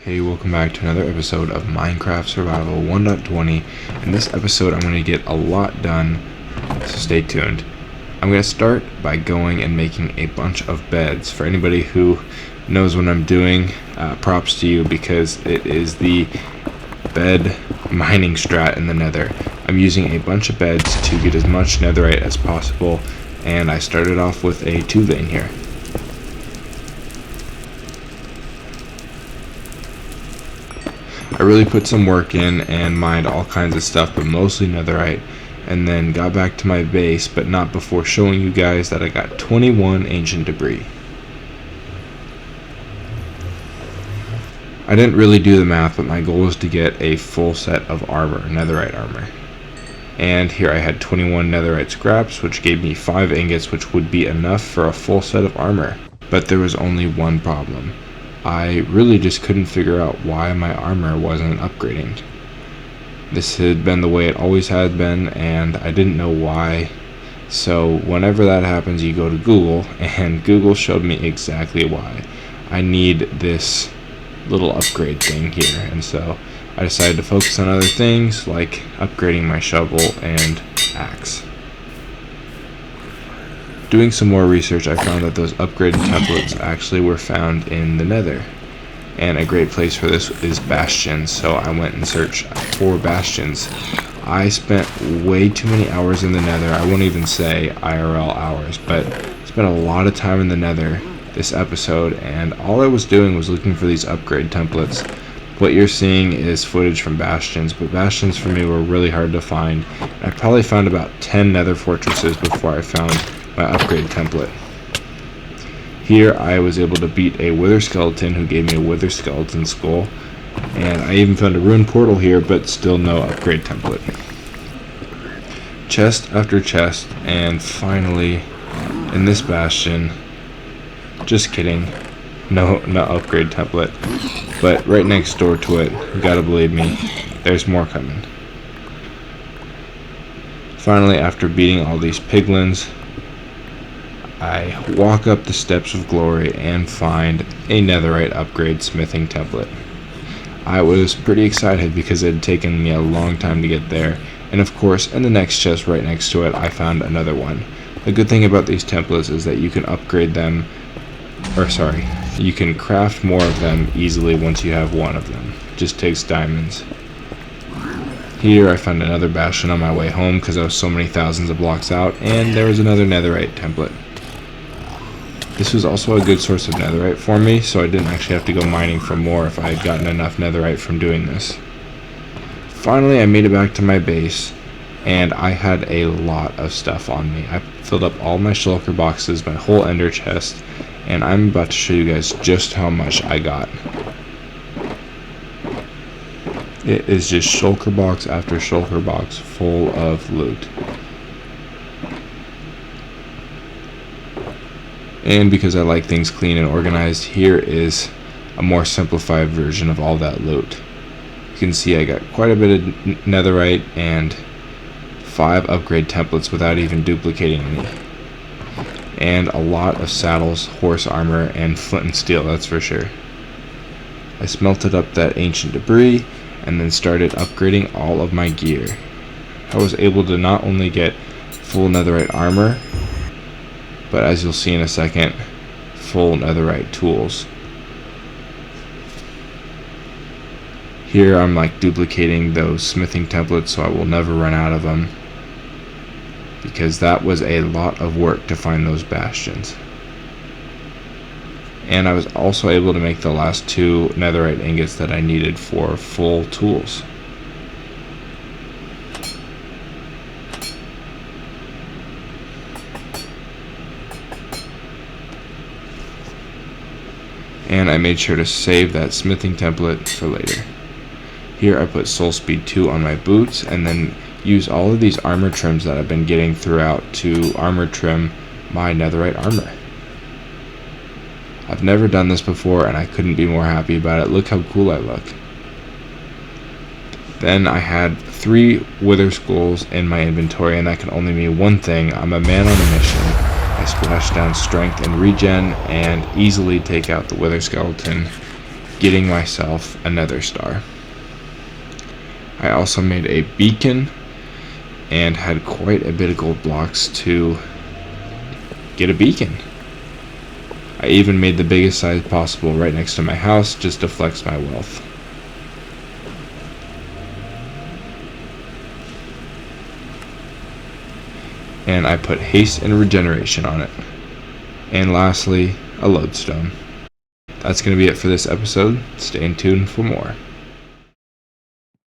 Hey, welcome back to another episode of Minecraft Survival 1.20. In this episode, I'm going to get a lot done, so stay tuned. I'm going to start by going and making a bunch of beds. For anybody who knows what I'm doing, props to you because it is the bed mining strat in the nether. I'm using a bunch of beds to get as much netherite as possible, and I started off with a 2 vein here. I really put some work in and mined all kinds of stuff, but mostly netherite, and then got back to my base, but not before showing you guys that I got 21 ancient debris. I didn't really do the math, but my goal was to get a full set of armor, netherite armor. And here I had 21 netherite scraps, which gave me 5 ingots, which would be enough for a full set of armor. But there was only one problem. I really just couldn't figure out why my armor wasn't upgrading. This had been the way it always had been, and I didn't know why. So whenever that happens, you go to Google, and Google showed me exactly why. I need this little upgrade thing here, and so I decided to focus on other things like upgrading my shovel and axe. Doing some more research, I found that those upgraded templates actually were found in the nether, and a great place for this is bastions, so I went and searched for bastions. I spent way too many hours in the nether. I won't even say IRL hours, but spent a lot of time in the nether this episode, and all I was doing was looking for these upgrade templates. What you're seeing is footage from bastions, but bastions for me were really hard to find. I probably found about 10 nether fortresses before I found my upgrade template. Here I was able to beat a wither skeleton who gave me a wither skeleton skull, and I even found a ruined portal here, but still no upgrade template. Chest after chest, and finally in this bastion, just kidding, no upgrade template, but right next door to it, you gotta believe me, there's more coming. Finally, after beating all these piglins, I walk up the steps of glory and find a netherite upgrade smithing template. I was pretty excited because it had taken me a long time to get there, and of course in the next chest right next to it I found another one. The good thing about these templates is that you can upgrade them, you can craft more of them easily once you have one of them. It just takes diamonds. Here I found another bastion on my way home because I was so many thousands of blocks out, and there was another netherite template. This was also a good source of netherite for me, so I didn't actually have to go mining for more if I had gotten enough netherite from doing this. Finally, I made it back to my base, and I had a lot of stuff on me. I filled up all my shulker boxes, my whole ender chest, and I'm about to show you guys just how much I got. It is just shulker box after shulker box full of loot. And because I like things clean and organized, here is a more simplified version of all that loot. You can see I got quite a bit of netherite and 5 upgrade templates without even duplicating any. And a lot of saddles, horse armor, and flint and steel, that's for sure. I smelted up that ancient debris and then started upgrading all of my gear. I was able to not only get full netherite armor, but as you'll see in a second, full netherite tools. Here I'm like duplicating those smithing templates so I will never run out of them, because that was a lot of work to find those bastions. And I was also able to make the last 2 netherite ingots that I needed for full tools. And I made sure to save that smithing template for later. Here I put soul speed 2 on my boots, and then use all of these armor trims that I've been getting throughout to armor trim my netherite armor. I've never done this before and I couldn't be more happy about it. Look how cool I look. Then I had 3 wither skulls in my inventory, and that can only mean one thing: I'm a man on a mission. I splash down strength and regen and easily take out the wither skeleton, getting myself a nether star. I also made a beacon and had quite a bit of gold blocks to get a beacon. I even made the biggest size possible right next to my house just to flex my wealth. And I put haste and regeneration on it. And lastly, a lodestone. That's going to be it for this episode. Stay tuned for more.